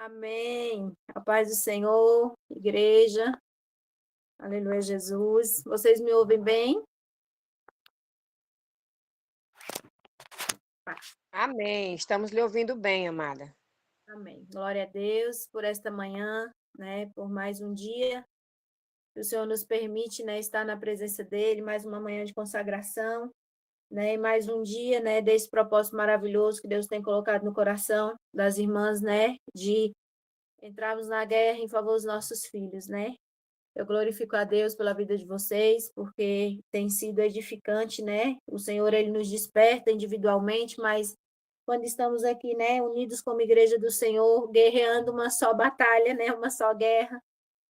Amém. A paz do Senhor, igreja. Aleluia, Jesus. Vocês me ouvem bem? Amém. Estamos lhe ouvindo bem, amada. Amém. Glória a Deus por esta manhã, né? Por mais um dia que o Senhor nos permite, né? Estar na presença dele, mais uma manhã de consagração, né? E mais um dia, né? Desse propósito maravilhoso que Deus tem colocado no coração das irmãs, né? De entrarmos na guerra em favor dos nossos filhos, né? Eu glorifico a Deus pela vida de vocês, porque tem sido edificante, né? O Senhor, ele nos desperta individualmente, mas quando estamos aqui, né, unidos como igreja do Senhor, guerreando uma só batalha, né, uma só guerra,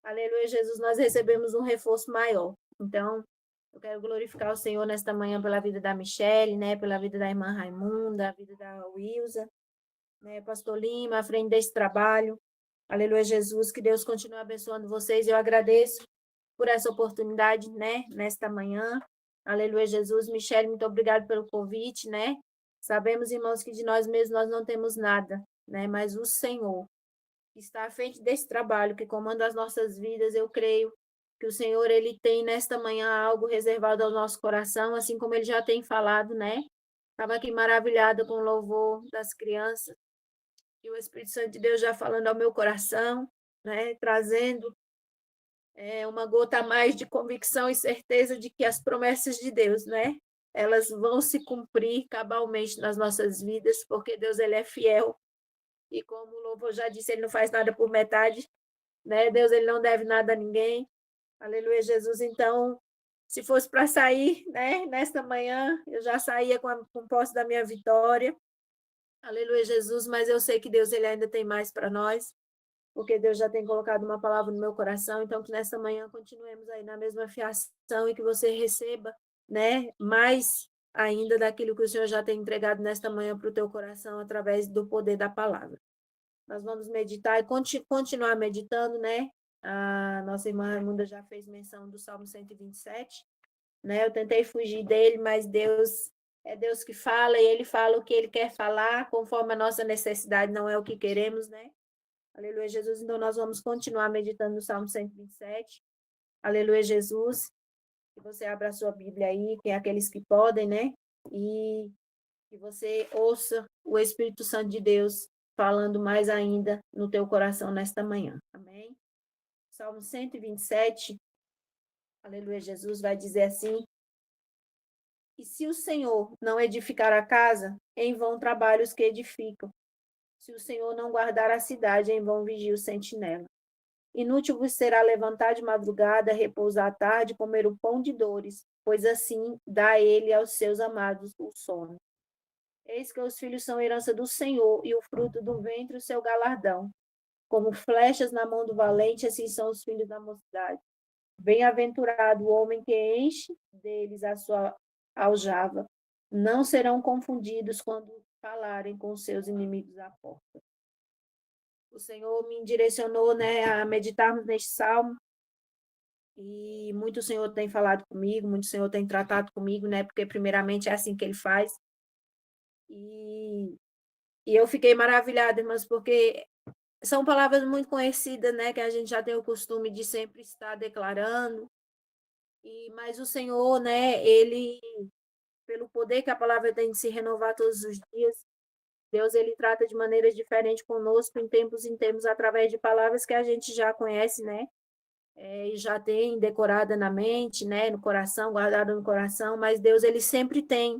aleluia, Jesus, nós recebemos um reforço maior. Então, eu quero glorificar o Senhor nesta manhã pela vida da Michele, né, pela vida da irmã Raimunda, a vida da Wilza, né, Pastor Lima, à frente desse trabalho. Aleluia, Jesus, que Deus continue abençoando vocês. Eu agradeço por essa oportunidade, né, nesta manhã. Aleluia, Jesus. Michele, muito obrigado pelo convite, né? Sabemos, irmãos, que de nós mesmos nós não temos nada, né? Mas o Senhor que está à frente desse trabalho, que comanda as nossas vidas, eu creio que o Senhor, ele tem nesta manhã algo reservado ao nosso coração, assim como ele já tem falado, né? Estava aqui maravilhada com o louvor das crianças, e o Espírito Santo de Deus já falando ao meu coração, né? Trazendo uma gota a mais de convicção e certeza de que as promessas de Deus, né? Elas vão se cumprir cabalmente nas nossas vidas, porque Deus, ele é fiel. E como o louvor já disse, ele não faz nada por metade, né? Deus, ele não deve nada a ninguém. Aleluia, Jesus. Então, se fosse para sair, né, nesta manhã, eu já saía com posse da minha vitória. Aleluia, Jesus. Mas eu sei que Deus, ele ainda tem mais para nós, porque Deus já tem colocado uma palavra no meu coração, então que nessa manhã continuemos aí na mesma fiação e que você receba, né, mais ainda daquilo que o Senhor já tem entregado nesta manhã para o teu coração através do poder da palavra. Nós vamos meditar e continuar meditando, né? A nossa irmã Raimunda já fez menção do Salmo 127, né? Eu tentei fugir dele, mas Deus é Deus que fala e ele fala o que ele quer falar, conforme a nossa necessidade, não é o que queremos, né? Aleluia, Jesus. Então, nós vamos continuar meditando no Salmo 127. Aleluia, Jesus. Que você abra a sua Bíblia aí, que é aqueles que podem, né? E que você ouça o Espírito Santo de Deus falando mais ainda no teu coração nesta manhã. Amém? Salmo 127. Aleluia, Jesus vai dizer assim: E se o Senhor não edificar a casa, em vão trabalham os que edificam. Se o Senhor não guardar a cidade, em vão vigia o sentinela. Inútil vos será levantar de madrugada, repousar à tarde, comer o pão de dores, pois assim dá ele aos seus amados o sono. Eis que os filhos são herança do Senhor, e o fruto do ventre o seu galardão. Como flechas na mão do valente, assim são os filhos da mocidade. Bem-aventurado o homem que enche deles a sua aljava. Não serão confundidos quando falarem com seus inimigos à porta. O Senhor me direcionou, né, a meditarmos neste salmo, e muito o Senhor tem falado comigo, muito o Senhor tem tratado comigo, né? Porque primeiramente é assim que ele faz. E, e eu fiquei maravilhada, irmãs, porque são palavras muito conhecidas, né? Que a gente já tem o costume de sempre estar declarando. Mas o Senhor, né? Ele, pelo poder que a palavra tem de se renovar todos os dias, Deus, ele trata de maneiras diferentes conosco em tempos, através de palavras que a gente já conhece, né? E já tem decorada na mente, né, no coração, guardada no coração, mas Deus, ele sempre tem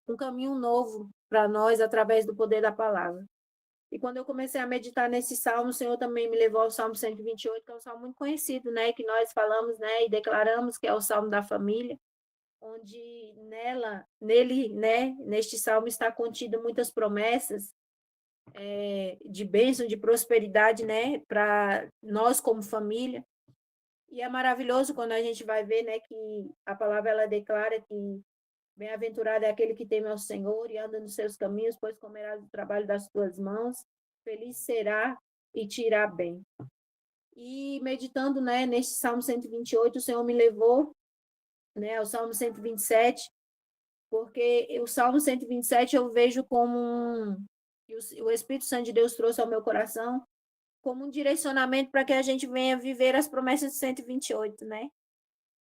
um caminho novo para nós através do poder da palavra. E quando eu comecei a meditar nesse salmo, o Senhor também me levou ao Salmo 128, que é um salmo muito conhecido, né, que nós falamos, né, e declaramos que é o salmo da família, onde nele, né, neste salmo está contido muitas promessas de bênção, de prosperidade, né, para nós como família. E é maravilhoso quando a gente vai ver, né, que a palavra ela declara que bem-aventurado é aquele que teme ao Senhor e anda nos seus caminhos, pois comerá do trabalho das tuas mãos, feliz será e te irá bem. E meditando, né, neste Salmo 128, o Senhor me levou, né, ao Salmo 127, porque o Salmo 127 eu vejo como o Espírito Santo de Deus trouxe ao meu coração como um direcionamento para que a gente venha viver as promessas de 128, né?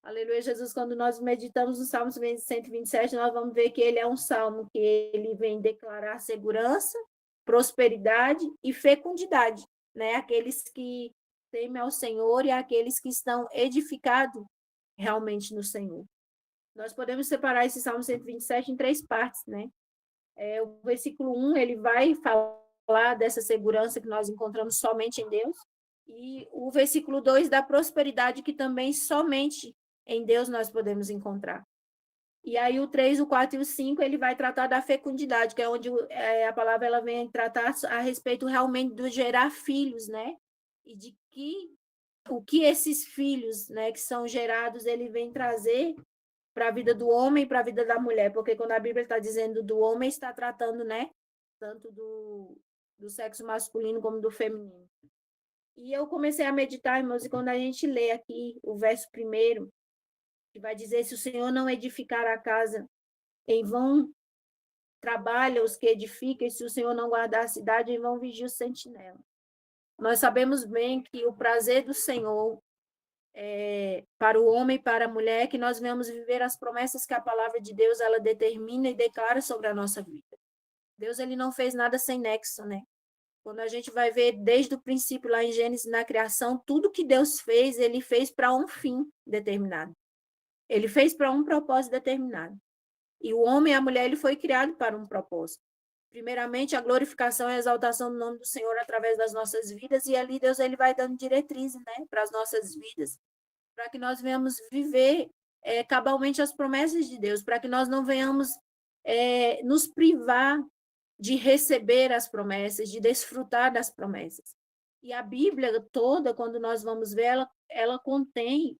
Aleluia, Jesus, quando nós meditamos no Salmo 127, nós vamos ver que ele é um salmo que ele vem declarar segurança, prosperidade e fecundidade, né? Aqueles que temem ao Senhor e aqueles que estão edificados realmente no Senhor. Nós podemos separar esse Salmo 127 em 3 partes, né? O versículo 1, ele vai falar dessa segurança que nós encontramos somente em Deus, e o versículo 2 da prosperidade que também somente em Deus nós podemos encontrar. E aí o 3, o 4 e o 5, ele vai tratar da fecundidade, que é onde a palavra ela vem tratar a respeito realmente do gerar filhos, né? E de que o que esses filhos, né, que são gerados, ele vem trazer para a vida do homem e para a vida da mulher, porque quando a Bíblia está dizendo do homem, está tratando, né, tanto do sexo masculino como do feminino. E eu comecei a meditar, irmãos, e quando a gente lê aqui o verso primeiro, que vai dizer, se o Senhor não edificar a casa, em vão trabalha os que edificam, e se o Senhor não guardar a cidade, em vão vigia o sentinela. Nós sabemos bem que o prazer do Senhor para o homem e para a mulher, que nós venhamos viver as promessas que a palavra de Deus ela determina e declara sobre a nossa vida. Deus ele não fez nada sem nexo, né? Quando a gente vai ver desde o princípio lá em Gênesis na criação, tudo que Deus fez, ele fez para um fim determinado. Ele fez para um propósito determinado. E o homem e a mulher ele foi criado para um propósito. Primeiramente, a glorificação e a exaltação do nome do Senhor através das nossas vidas, e ali Deus ele vai dando diretrizes, né, para as nossas vidas, para que nós venhamos viver cabalmente as promessas de Deus, para que nós não venhamos nos privar de receber as promessas, de desfrutar das promessas. E a Bíblia toda, quando nós vamos ver, ela contém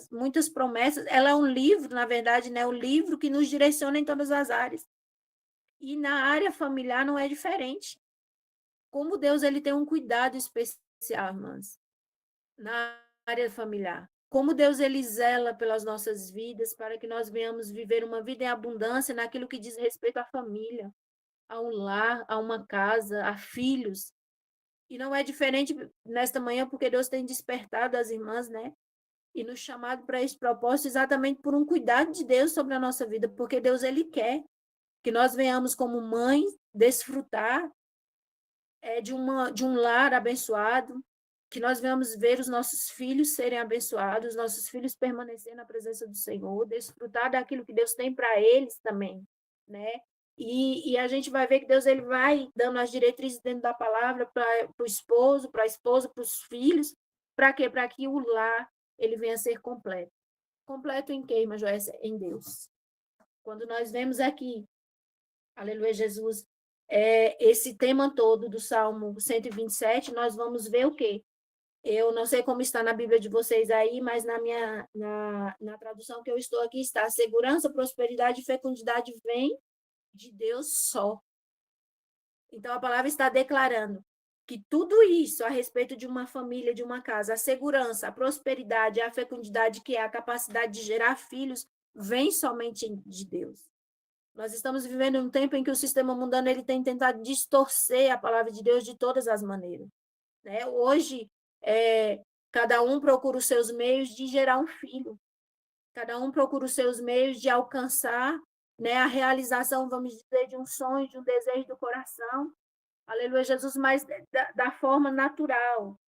muitas promessas. Ela é um livro, na verdade, né? Um livro que nos direciona em todas as áreas. E na área familiar não é diferente. Como Deus ele tem um cuidado especial, irmãs, na área familiar. Como Deus ele zela pelas nossas vidas para que nós venhamos viver uma vida em abundância naquilo que diz respeito à família, a um lar, a uma casa, a filhos. E não é diferente nesta manhã, porque Deus tem despertado as irmãs, né? E nos chamado para esse propósito exatamente por um cuidado de Deus sobre a nossa vida, porque Deus ele quer que nós venhamos como mães desfrutar de um lar abençoado, que nós venhamos ver os nossos filhos serem abençoados, os nossos filhos permanecer na presença do Senhor, desfrutar daquilo que Deus tem para eles também, né? E a gente vai ver que Deus ele vai dando as diretrizes dentro da palavra para o esposo, para a esposa, para os filhos, para quê? Para que o lar ele venha a ser completo. Completo em quê, irmã Joécia? Em Deus. Quando nós vemos aqui, aleluia, Jesus, esse tema todo do Salmo 127, nós vamos ver o quê? Eu não sei como está na Bíblia de vocês aí, mas na tradução que eu estou aqui está: segurança, prosperidade e fecundidade vem de Deus só. Então a palavra está declarando que tudo isso a respeito de uma família, de uma casa, a segurança, a prosperidade, a fecundidade, que é a capacidade de gerar filhos, vem somente de Deus. Nós estamos vivendo um tempo em que o sistema mundano ele tem tentado distorcer a palavra de Deus de todas as maneiras, né? Hoje, cada um procura os seus meios de gerar um filho, cada um procura os seus meios de alcançar, né, a realização, vamos dizer, de um sonho, de um desejo do coração, aleluia, Jesus, mas da forma natural,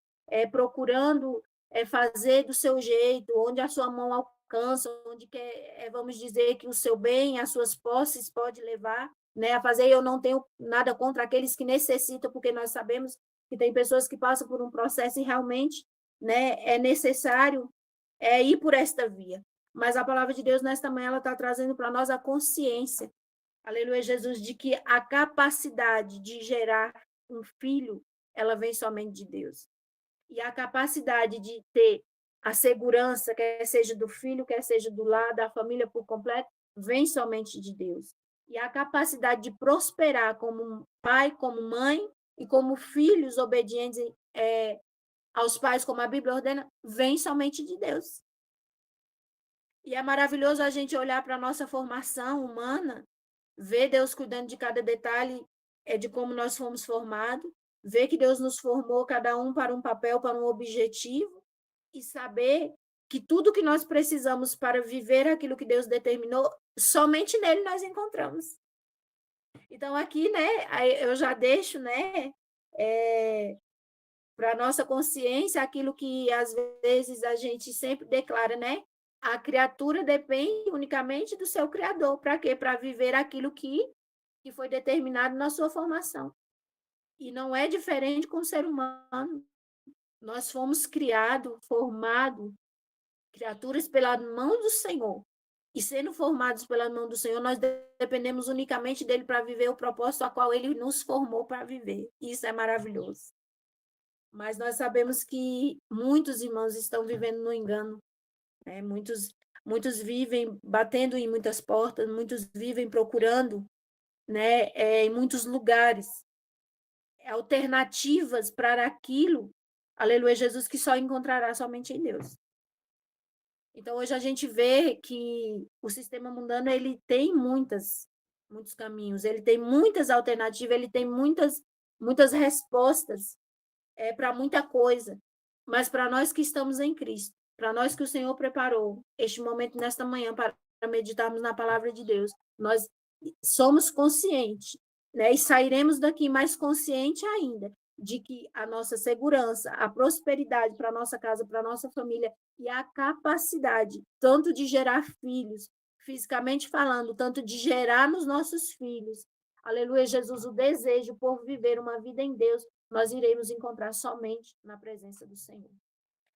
procurando fazer do seu jeito, onde a sua mão alcança, onde quer, vamos dizer, que o seu bem, as suas posses pode levar, né, a fazer. Eu não tenho nada contra aqueles que necessitam, porque nós sabemos que tem pessoas que passam por um processo e realmente, né, é necessário ir por esta via. Mas a palavra de Deus, nesta manhã, ela está trazendo para nós a consciência, aleluia, Jesus, de que a capacidade de gerar um filho, ela vem somente de Deus. E a capacidade de ter a segurança, quer seja do filho, quer seja do lar, da família por completo, vem somente de Deus. E a capacidade de prosperar como pai, como mãe e como filhos obedientes aos pais, como a Bíblia ordena, vem somente de Deus. E é maravilhoso a gente olhar para a nossa formação humana, ver Deus cuidando de cada detalhe de como nós fomos formados, ver que Deus nos formou cada um para um papel, para um objetivo, e saber que tudo que nós precisamos para viver aquilo que Deus determinou, somente nele nós encontramos. Então, aqui, né, eu já deixo, né, para a nossa consciência aquilo que às vezes a gente sempre declara, né? A criatura depende unicamente do seu Criador. Para quê? Para viver aquilo que foi determinado na sua formação. E não é diferente com o ser humano. Nós fomos criados, formados, criaturas pela mão do Senhor. E sendo formados pela mão do Senhor, nós dependemos unicamente dele para viver o propósito a qual ele nos formou para viver. Isso é maravilhoso. Mas nós sabemos que muitos irmãos estão vivendo no engano, né? Muitos vivem batendo em muitas portas, muitos vivem procurando, né, em muitos lugares alternativas para aquilo, aleluia, Jesus, que só encontrará somente em Deus. Então, hoje a gente vê que o sistema mundano, ele tem muitos caminhos, ele tem muitas alternativas, ele tem muitas respostas para muita coisa. Mas para nós que estamos em Cristo, para nós que o Senhor preparou este momento nesta manhã para meditarmos na palavra de Deus, nós somos conscientes, né? E sairemos daqui mais consciente ainda de que a nossa segurança, a prosperidade para a nossa casa, para a nossa família e a capacidade tanto de gerar filhos, fisicamente falando, tanto de gerar nos nossos filhos, aleluia, Jesus, o desejo por viver uma vida em Deus, nós iremos encontrar somente na presença do Senhor.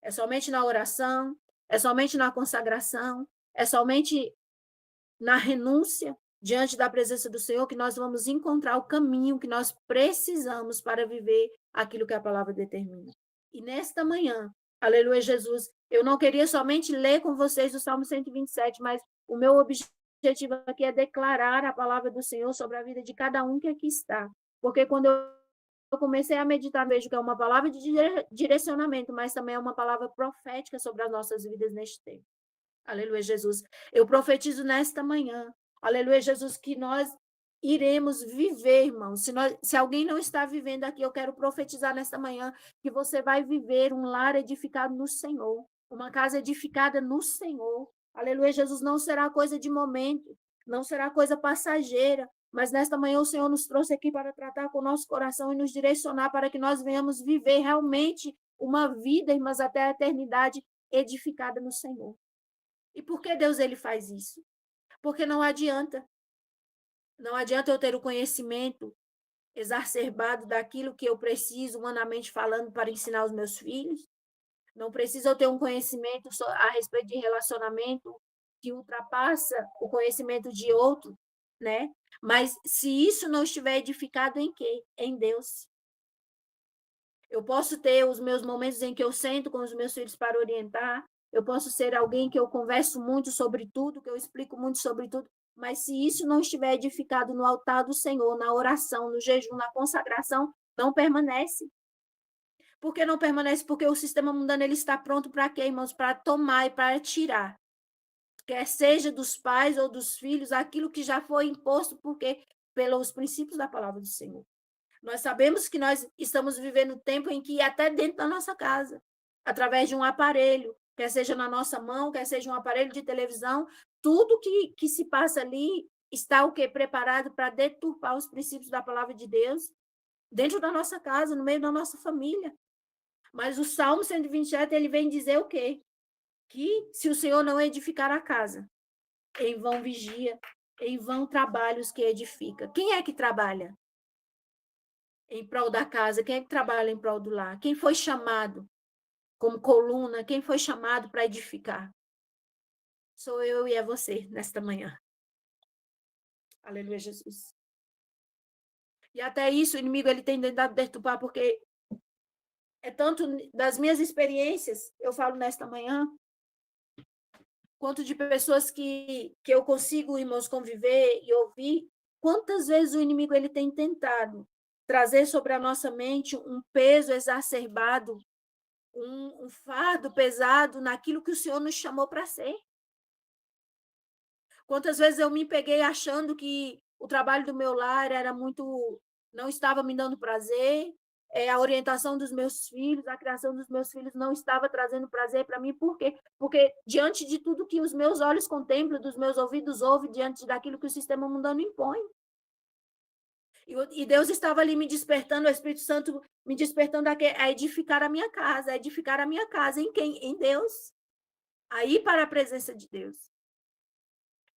É somente na oração, é somente na consagração, é somente na renúncia diante da presença do Senhor que nós vamos encontrar o caminho que nós precisamos para viver aquilo que a palavra determina. E nesta manhã, aleluia, Jesus, eu não queria somente ler com vocês o Salmo 127, mas o meu objetivo aqui é declarar a palavra do Senhor sobre a vida de cada um que aqui está. Porque quando eu comecei a meditar, vejo que é uma palavra de direcionamento, mas também é uma palavra profética sobre as nossas vidas neste tempo. Aleluia, Jesus. Eu profetizo nesta manhã, aleluia, Jesus, que nós iremos viver, irmão. Se alguém não está vivendo aqui, eu quero profetizar nesta manhã que você vai viver um lar edificado no Senhor, uma casa edificada no Senhor. Aleluia, Jesus, não será coisa de momento, não será coisa passageira, mas nesta manhã o Senhor nos trouxe aqui para tratar com o nosso coração e nos direcionar para que nós venhamos viver realmente uma vida, irmãs, até a eternidade edificada no Senhor. E por que Deus ele faz isso? Porque não adianta. Não adianta eu ter o conhecimento exacerbado daquilo que eu preciso, humanamente falando, para ensinar os meus filhos. Não preciso eu ter um conhecimento a respeito de relacionamento que ultrapassa o conhecimento de outro, né? Mas se isso não estiver edificado em quê? Em Deus. Eu posso ter os meus momentos em que eu sento com os meus filhos para orientar, eu posso ser alguém que eu converso muito sobre tudo, que eu explico muito sobre tudo, mas se isso não estiver edificado no altar do Senhor, na oração, no jejum, na consagração, não permanece. Por que não permanece? Porque o sistema mundano ele está pronto para quê, irmãos? Para tomar e para tirar. Quer seja dos pais ou dos filhos, aquilo que já foi imposto, porque pelos princípios da palavra do Senhor. Nós sabemos que nós estamos vivendo um tempo em que até dentro da nossa casa, através de um aparelho, quer seja na nossa mão, quer seja um aparelho de televisão, tudo que se passa ali está o quê? Preparado para deturpar os princípios da palavra de Deus dentro da nossa casa, no meio da nossa família. Mas o Salmo 127, ele vem dizer o quê? Que se o Senhor não edificar a casa, em vão vigia, em vão trabalhos que edifica. Quem é que trabalha em prol da casa? Quem é que trabalha em prol do lar? Quem foi chamado como coluna? Quem foi chamado para edificar? Sou eu e é você nesta manhã. Aleluia, Jesus. E até isso o inimigo ele tem tentado deturpar, porque é tanto das minhas experiências, eu falo nesta manhã, quanto de pessoas que eu consigo, irmãos, conviver e ouvir, quantas vezes o inimigo ele tem tentado trazer sobre a nossa mente um peso exacerbado, um fardo pesado naquilo que o Senhor nos chamou para ser. Quantas vezes eu me peguei achando que o trabalho do meu lar era muito, não estava me dando prazer, a orientação dos meus filhos, a criação dos meus filhos não estava trazendo prazer para mim. Por quê? Porque diante de tudo que os meus olhos contemplam, dos meus ouvidos ouvem, diante daquilo que o sistema mundano impõe. E Deus estava ali me despertando, o Espírito Santo me despertando a edificar a minha casa. A edificar a minha casa em quem? Em Deus. A ir para a presença de Deus.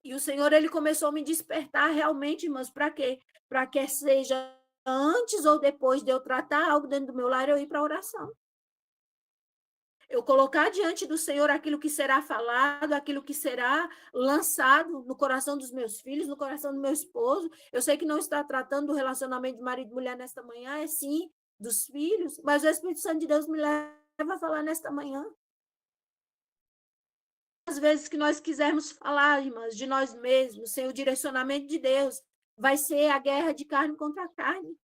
E o Senhor, ele começou a me despertar realmente, irmãos, para quê? Para que seja antes ou depois de eu tratar algo dentro do meu lar, eu ir para a oração. Eu colocar diante do Senhor aquilo que será falado, aquilo que será lançado no coração dos meus filhos, no coração do meu esposo. Eu sei que não está tratando do relacionamento de marido e mulher nesta manhã, é sim dos filhos, mas o Espírito Santo de Deus me leva a falar nesta manhã. Às vezes que nós quisermos falar, irmãs, de nós mesmos, sem o direcionamento de Deus, vai ser a guerra de carne contra carne.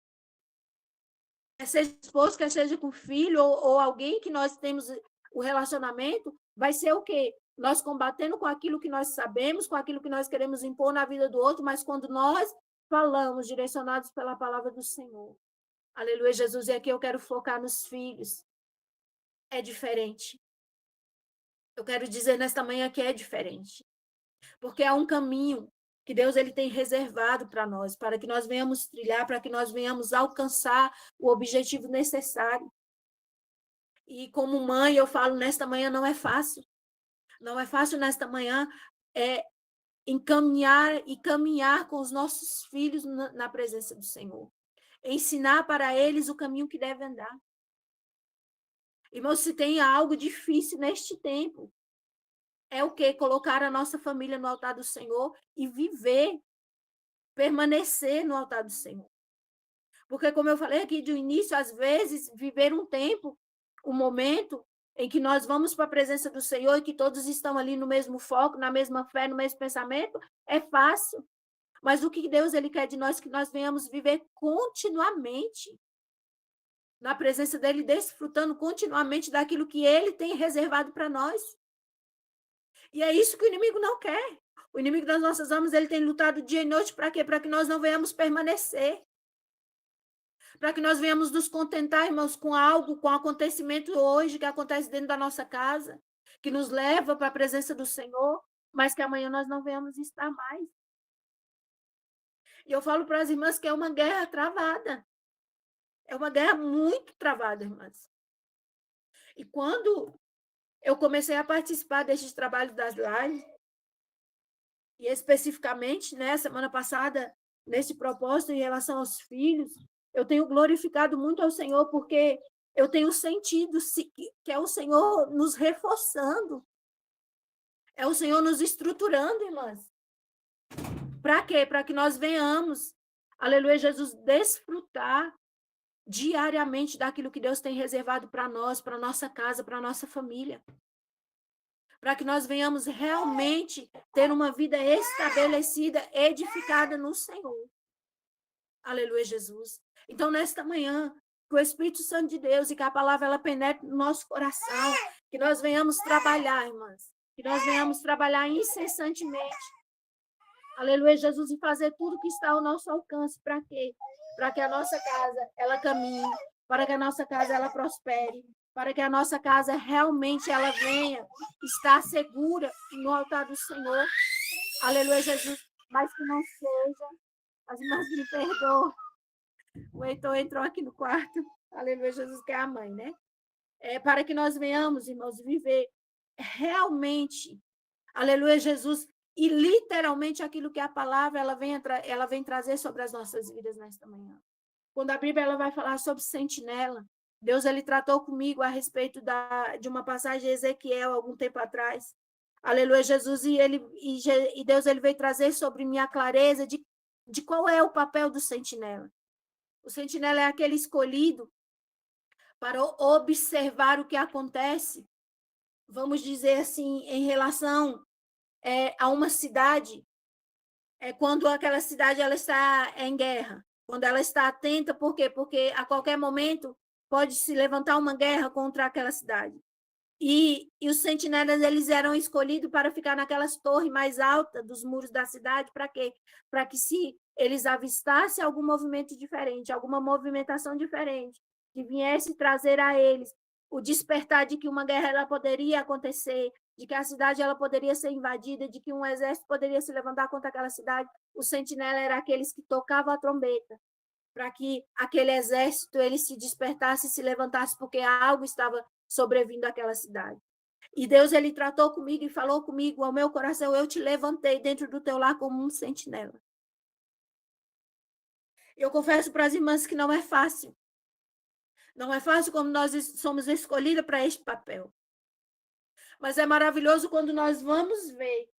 Quer seja esposo, quer seja com filho, ou alguém que nós temos o relacionamento, vai ser o quê? Nós combatendo com aquilo que nós sabemos, com aquilo que nós queremos impor na vida do outro, mas quando nós falamos, direcionados pela palavra do Senhor. Aleluia, Jesus, e aqui eu quero focar nos filhos. É diferente. Eu quero dizer nesta manhã que é diferente. Porque há um caminho que Deus ele tem reservado para nós, para que nós venhamos trilhar, para que nós venhamos alcançar o objetivo necessário. E como mãe, eu falo, nesta manhã não é fácil. Não é fácil nesta manhã encaminhar e caminhar com os nossos filhos na presença do Senhor. Ensinar para eles o caminho que devem andar. Irmãos, se tem algo difícil neste tempo, é o quê? Colocar a nossa família no altar do Senhor e viver, permanecer no altar do Senhor. Porque, como eu falei aqui de início, às vezes, viver um tempo, um momento em que nós vamos para a presença do Senhor e que todos estão ali no mesmo foco, na mesma fé, no mesmo pensamento, é fácil. Mas o que Deus ele quer de nós, que nós venhamos viver continuamente na presença dele, desfrutando continuamente daquilo que ele tem reservado para nós. E é isso que o inimigo não quer. O inimigo das nossas almas, ele tem lutado dia e noite para quê? Para que nós não venhamos permanecer. Para que nós venhamos nos contentar, irmãos, com algo, com um acontecimento hoje que acontece dentro da nossa casa, que nos leva para a presença do Senhor, mas que amanhã nós não venhamos estar mais. E eu falo para as irmãs que é uma guerra travada. É uma guerra muito travada, irmãs. E quando eu comecei a participar desses trabalhos das lives, e especificamente, né, semana passada, nesse propósito em relação aos filhos, eu tenho glorificado muito ao Senhor, porque eu tenho sentido que é o Senhor nos reforçando, é o Senhor nos estruturando, irmãs. Para quê? Para que nós venhamos, aleluia, Jesus, desfrutar diariamente daquilo que Deus tem reservado para nós, para nossa casa, para nossa família. Para que nós venhamos realmente ter uma vida estabelecida, edificada no Senhor. Aleluia, Jesus. Então, nesta manhã, que o Espírito Santo de Deus e que a palavra ela penetre no nosso coração, que nós venhamos trabalhar, irmãs, que nós venhamos trabalhar incessantemente. Aleluia, Jesus, e fazer tudo que está ao nosso alcance. Para quê? Para que a nossa casa, ela caminhe, para que a nossa casa, ela prospere, para que a nossa casa realmente, ela venha estar segura no altar do Senhor. Aleluia, Jesus, mas que não seja. As irmãs me perdoam. O Heitor entrou aqui no quarto. Aleluia, Jesus, que é a mãe, né? Para que nós venhamos, irmãos, viver realmente, aleluia, Jesus, e literalmente aquilo que a palavra ela vem trazer sobre as nossas vidas nesta manhã. Quando a Bíblia ela vai falar sobre sentinela, Deus ele tratou comigo a respeito de uma passagem de Ezequiel algum tempo atrás. Aleluia, Jesus, e Deus ele veio trazer sobre mim a clareza de qual é o papel do sentinela. O sentinela é aquele escolhido para observar o que acontece, vamos dizer assim, em relação a uma cidade, quando aquela cidade ela está em guerra, quando ela está atenta, por quê? Porque a qualquer momento pode se levantar uma guerra contra aquela cidade. E os sentinelas eles eram escolhidos para ficar naquelas torres mais altas dos muros da cidade, para quê? Para que se eles avistassem algum movimento diferente, alguma movimentação diferente, que viesse trazer a eles o despertar de que uma guerra ela poderia acontecer, de que a cidade ela poderia ser invadida, de que um exército poderia se levantar contra aquela cidade. O sentinela era aqueles que tocavam a trombeta para que aquele exército ele se despertasse e se levantasse, porque algo estava sobrevindo àquela cidade. E Deus ele tratou comigo e falou comigo ao meu coração: eu te levantei dentro do teu lar como um sentinela. Eu confesso para as irmãs que não é fácil. Não é fácil quando nós somos escolhidas para este papel. Mas é maravilhoso quando nós vamos ver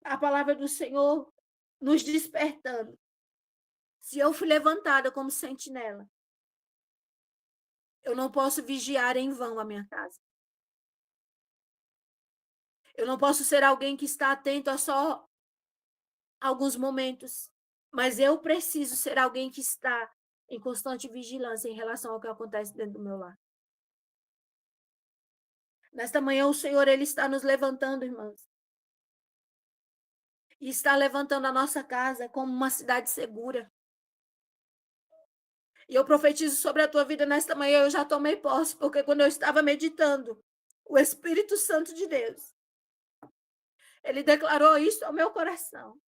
a palavra do Senhor nos despertando. Se eu fui levantada como sentinela, eu não posso vigiar em vão a minha casa. Eu não posso ser alguém que está atento a só alguns momentos, mas eu preciso ser alguém que está em constante vigilância em relação ao que acontece dentro do meu lar. Nesta manhã, o Senhor ele está nos levantando, irmãos. E está levantando a nossa casa como uma cidade segura. E eu profetizo sobre a tua vida nesta manhã, eu já tomei posse, porque quando eu estava meditando, o Espírito Santo de Deus, ele declarou isso ao meu coração.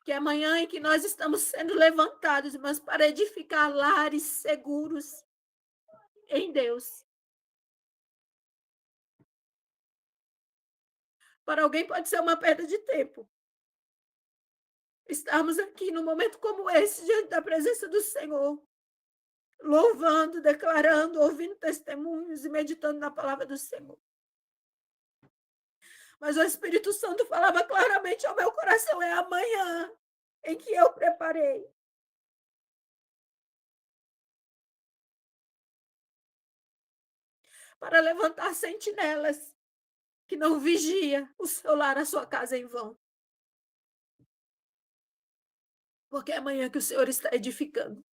Que é amanhã em que nós estamos sendo levantados, mas para edificar lares seguros em Deus. Para alguém pode ser uma perda de tempo. Estarmos aqui num momento como esse, diante da presença do Senhor, louvando, declarando, ouvindo testemunhos e meditando na palavra do Senhor. Mas o Espírito Santo falava claramente ao meu coração: é amanhã em que eu preparei. Para levantar sentinelas que não vigia o seu lar, a sua casa em vão. Porque é amanhã que o Senhor está edificando.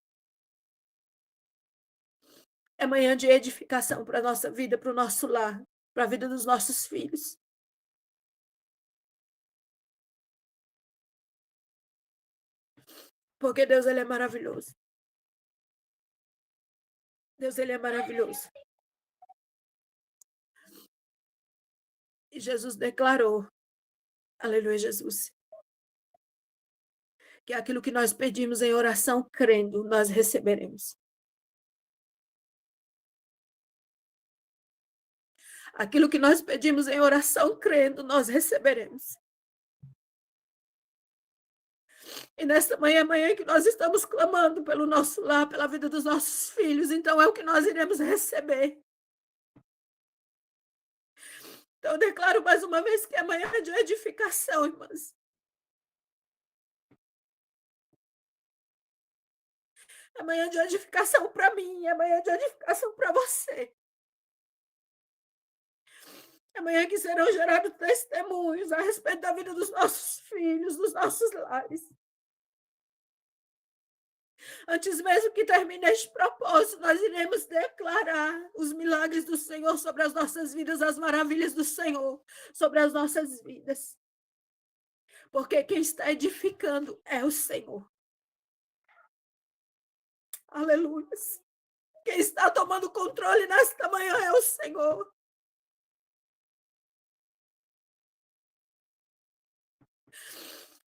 É manhã de edificação para a nossa vida, para o nosso lar, para a vida dos nossos filhos. Porque Deus, ele é maravilhoso. Deus, ele é maravilhoso. E Jesus declarou, aleluia, Jesus, que aquilo que nós pedimos em oração, crendo, nós receberemos. Aquilo que nós pedimos em oração, crendo, nós receberemos. E nesta manhã, amanhã que nós estamos clamando pelo nosso lar, pela vida dos nossos filhos, então é o que nós iremos receber. Então eu declaro mais uma vez que amanhã é de edificação, irmãs. Amanhã de edificação para mim, amanhã de edificação para você. Amanhã que serão gerados testemunhos a respeito da vida dos nossos filhos, dos nossos lares. Antes mesmo que termine este propósito, nós iremos declarar os milagres do Senhor sobre as nossas vidas, as maravilhas do Senhor sobre as nossas vidas. Porque quem está edificando é o Senhor. Aleluia. Quem está tomando controle nesta manhã é o Senhor.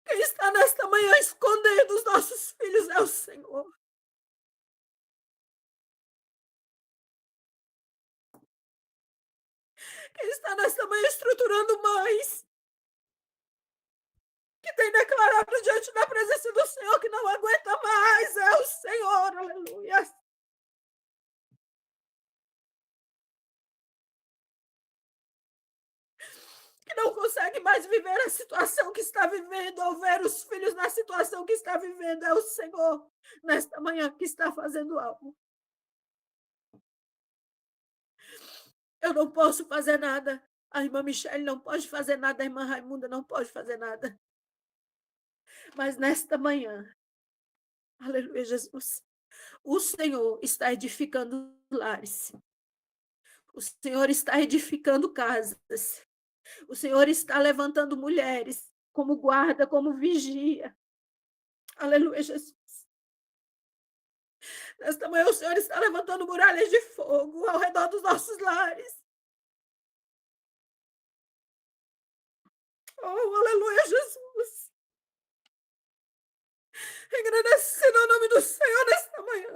Quem está nesta manhã escondendo os nossos filhos é o Senhor. Quem está nesta manhã estruturando mães que tem declarado diante da presença do Senhor que não aguenta mais é o Senhor. Aleluia. Que não consegue mais viver a situação que está vivendo, ou ver os filhos na situação que está vivendo, é o Senhor, nesta manhã, que está fazendo algo. Eu não posso fazer nada. A irmã Michele não pode fazer nada, a irmã Raimunda não pode fazer nada. Mas nesta manhã, aleluia, Jesus, o Senhor está edificando lares. O Senhor está edificando casas. O Senhor está levantando mulheres como guarda, como vigia. Aleluia, Jesus. Nesta manhã o Senhor está levantando muralhas de fogo ao redor dos nossos lares. Oh, aleluia, Jesus. Agradecendo o nome do Senhor nesta manhã.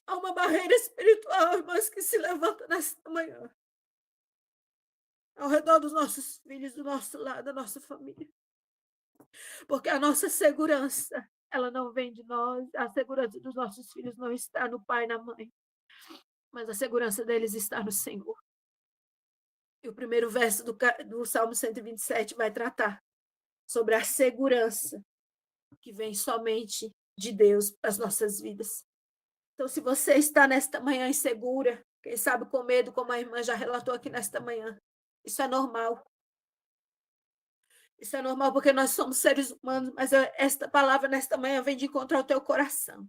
Há uma barreira espiritual, irmãs, que se levanta nesta manhã. Ao redor dos nossos filhos, do nosso lado, da nossa família. Porque a nossa segurança, ela não vem de nós. A segurança dos nossos filhos não está no pai e na mãe. Mas a segurança deles está no Senhor. E o primeiro verso do Salmo 127 vai tratar sobre a segurança que vem somente de Deus para as nossas vidas. Então, se você está nesta manhã insegura, quem sabe com medo, como a irmã já relatou aqui nesta manhã, isso é normal. Isso é normal porque nós somos seres humanos, mas esta palavra nesta manhã vem de encontro ao teu coração.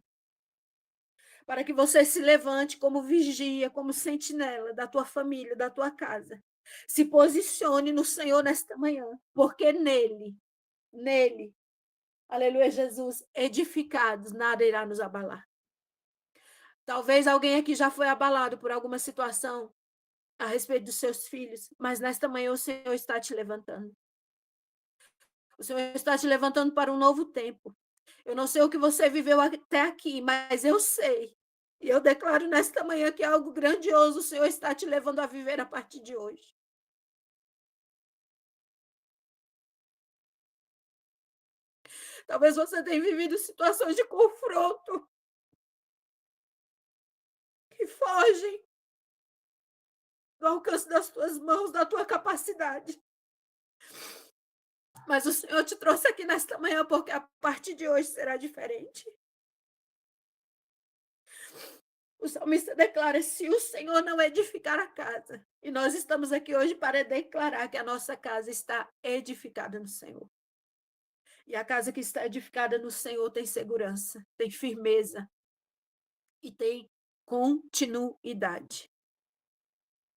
Para que você se levante como vigia, como sentinela da tua família, da tua casa. Se posicione no Senhor nesta manhã, porque nele, aleluia, Jesus, edificados, nada irá nos abalar. Talvez alguém aqui já foi abalado por alguma situação a respeito dos seus filhos, mas nesta manhã o Senhor está te levantando. O Senhor está te levantando para um novo tempo. Eu não sei o que você viveu até aqui, mas eu sei. E eu declaro nesta manhã que algo grandioso o Senhor está te levando a viver a partir de hoje. Talvez você tenha vivido situações de confronto que fogem do alcance das tuas mãos, da tua capacidade. Mas o Senhor te trouxe aqui nesta manhã porque a partir de hoje será diferente. O salmista declara: se o Senhor não edificar a casa, e nós estamos aqui hoje para declarar que a nossa casa está edificada no Senhor. E a casa que está edificada no Senhor tem segurança, tem firmeza e tem continuidade.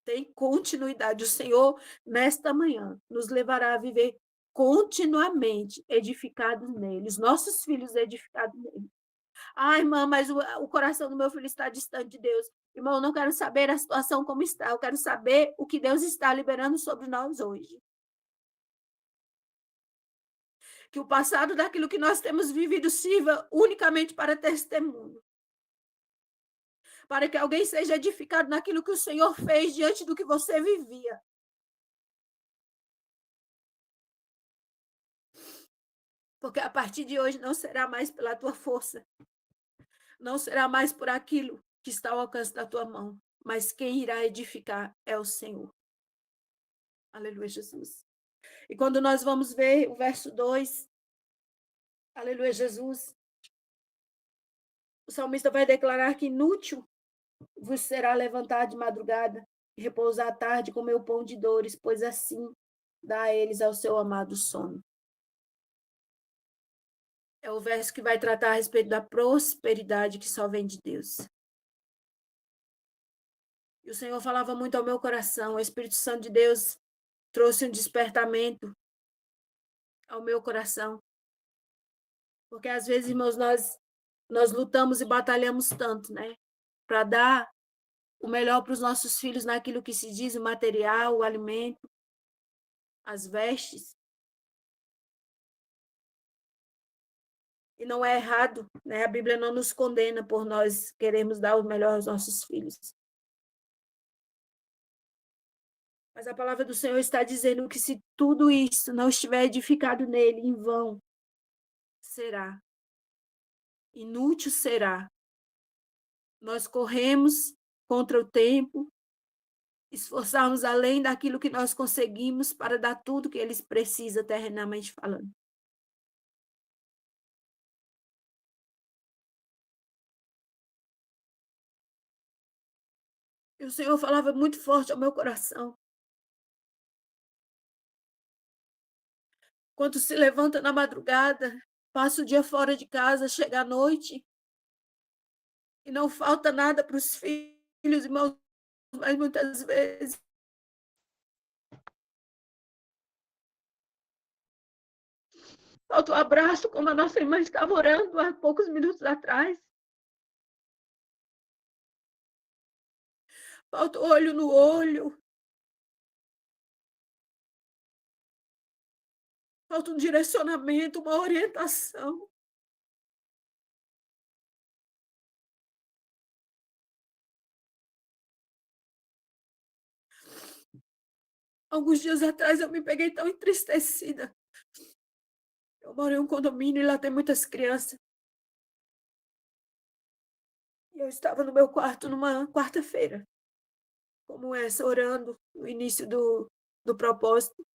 Tem continuidade. O Senhor, nesta manhã, nos levará a viver continuamente edificados nele, os nossos filhos edificados nele. Ah, irmã, mas o coração do meu filho está distante de Deus. Irmão, eu não quero saber a situação como está, eu quero saber o que Deus está liberando sobre nós hoje. Que o passado daquilo que nós temos vivido sirva unicamente para testemunho. Para que alguém seja edificado naquilo que o Senhor fez diante do que você vivia. Porque a partir de hoje não será mais pela tua força. Não será mais por aquilo que está ao alcance da tua mão. Mas quem irá edificar é o Senhor. Aleluia, Jesus. E quando nós vamos ver o verso 2, aleluia, Jesus, o salmista vai declarar que inútil vos será levantar de madrugada e repousar à tarde com meu pão de dores, pois assim dá a eles ao seu amado sono. É o verso que vai tratar a respeito da prosperidade que só vem de Deus. E o Senhor falava muito ao meu coração, o Espírito Santo de Deus trouxe um despertamento ao meu coração. Porque às vezes, irmãos, nós lutamos e batalhamos tanto, né? Para dar o melhor para os nossos filhos naquilo que se diz o material, o alimento, as vestes. E não é errado, né? A Bíblia não nos condena por nós queremos dar o melhor aos nossos filhos. Mas a palavra do Senhor está dizendo que se tudo isso não estiver edificado nele, em vão será. Inútil será. Nós corremos contra o tempo, esforçarmos além daquilo que nós conseguimos para dar tudo que eles precisam, terrenamente falando. E o Senhor falava muito forte ao meu coração. Quando se levanta na madrugada, passa o dia fora de casa, chega à noite, e não falta nada para os filhos, irmãos, mas muitas vezes Falta o abraço, como a nossa irmã estava orando há poucos minutos atrás. Falta o olho no olho. Falta um direcionamento, uma orientação. Alguns dias atrás eu me peguei tão entristecida. Eu moro em um condomínio e lá tem muitas crianças. E eu estava no meu quarto numa quarta-feira, como essa, orando no início do propósito.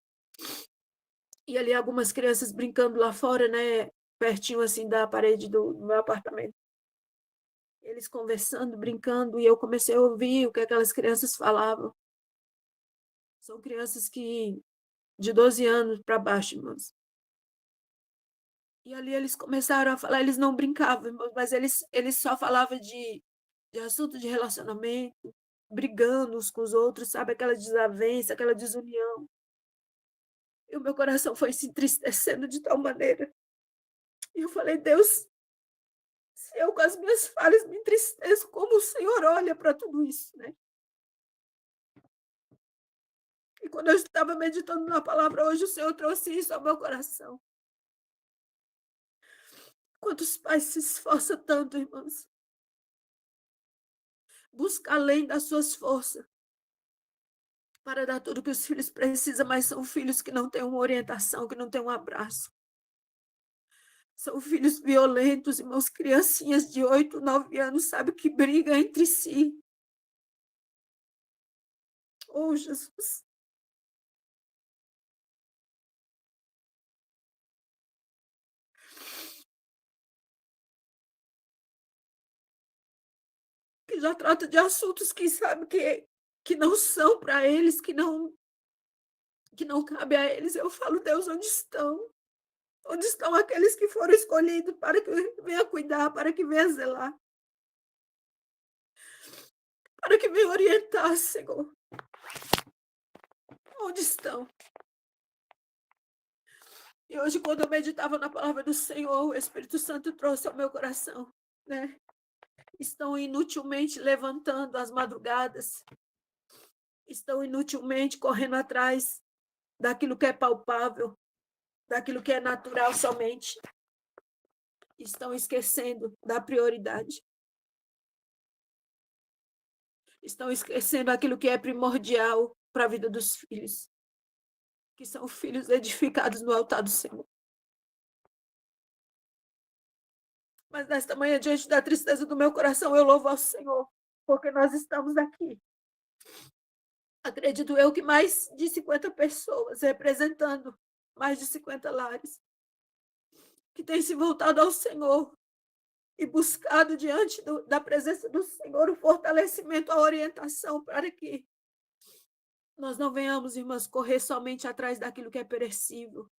E ali algumas crianças brincando lá fora, né? Pertinho assim da parede do meu apartamento. Eles conversando, brincando, e eu comecei a ouvir o que aquelas crianças falavam. São crianças que de 12 anos para baixo, irmãos. E ali eles começaram a falar, eles não brincavam, irmãos, mas eles só falavam de assunto de relacionamento, brigando uns com os outros, sabe? Aquela desavença, aquela desunião. E o meu coração foi se entristecendo de tal maneira. E eu falei, Deus, se eu com as minhas falhas me entristeço, como o Senhor olha para tudo isso, né? E quando eu estava meditando na palavra hoje, o Senhor trouxe isso ao meu coração. Quantos pais se esforçam tanto, irmãos? Busca além das suas forças para dar tudo que os filhos precisam, mas são filhos que não têm uma orientação, que não têm um abraço. São filhos violentos, irmãos, criancinhas de 8, 9 anos, sabe, que brigam entre si. Oh, Jesus. Que já trata de assuntos que sabe que não são para eles, que não cabe a eles. Eu falo, Deus, onde estão? Onde estão aqueles que foram escolhidos para que venha cuidar, para que venha zelar, para que venha orientar, Senhor? Onde estão? E hoje, quando eu meditava na palavra do Senhor, o Espírito Santo trouxe ao meu coração, né? Estão inutilmente levantando as madrugadas, estão inutilmente correndo atrás daquilo que é palpável, daquilo que é natural somente. Estão esquecendo da prioridade. Estão esquecendo aquilo que é primordial para a vida dos filhos, que são filhos edificados no altar do Senhor. Mas nesta manhã, diante da tristeza do meu coração, eu louvo ao Senhor, porque nós estamos aqui. Acredito eu que mais de 50 pessoas, representando mais de 50 lares, que têm se voltado ao Senhor e buscado diante da presença do Senhor o fortalecimento, a orientação para que nós não venhamos, irmãs, correr somente atrás daquilo que é perecível,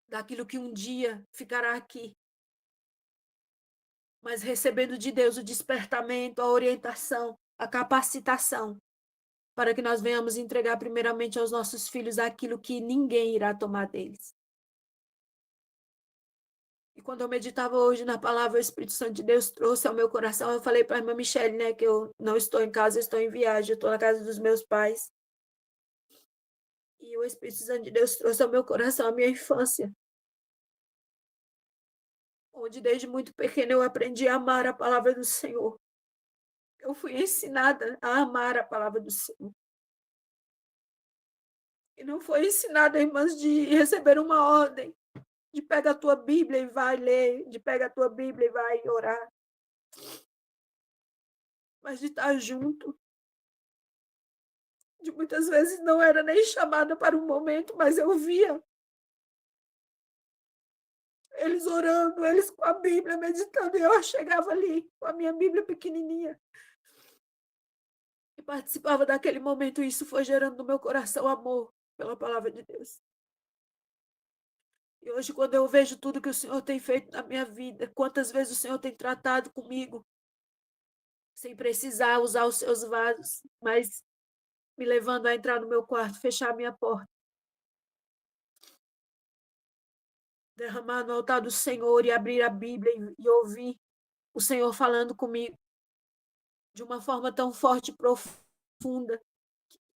daquilo que um dia ficará aqui, mas recebendo de Deus o despertamento, a orientação, a capacitação, para que nós venhamos entregar primeiramente aos nossos filhos aquilo que ninguém irá tomar deles. E quando eu meditava hoje na palavra, o Espírito Santo de Deus trouxe ao meu coração, eu falei para a irmã Michele, né, que eu não estou em casa, estou em viagem, eu estou na casa dos meus pais. E o Espírito Santo de Deus trouxe ao meu coração a minha infância, onde desde muito pequena eu aprendi a amar a palavra do Senhor. Eu fui ensinada a amar a palavra do Senhor. E não foi ensinada, irmãs, de receber uma ordem, de pega a tua Bíblia e vai ler, de pega a tua Bíblia e vai orar, mas de estar junto. De muitas vezes não era nem chamada para um momento, mas eu via eles orando, eles com a Bíblia, meditando, e eu chegava ali com a minha Bíblia pequenininha e participava daquele momento, e isso foi gerando no meu coração amor pela palavra de Deus. E hoje, quando eu vejo tudo que o Senhor tem feito na minha vida, quantas vezes o Senhor tem tratado comigo, sem precisar usar os seus vasos, mas me levando a entrar no meu quarto, fechar a minha porta derramar no altar do Senhor e abrir a Bíblia e ouvir o Senhor falando comigo de uma forma tão forte e profunda,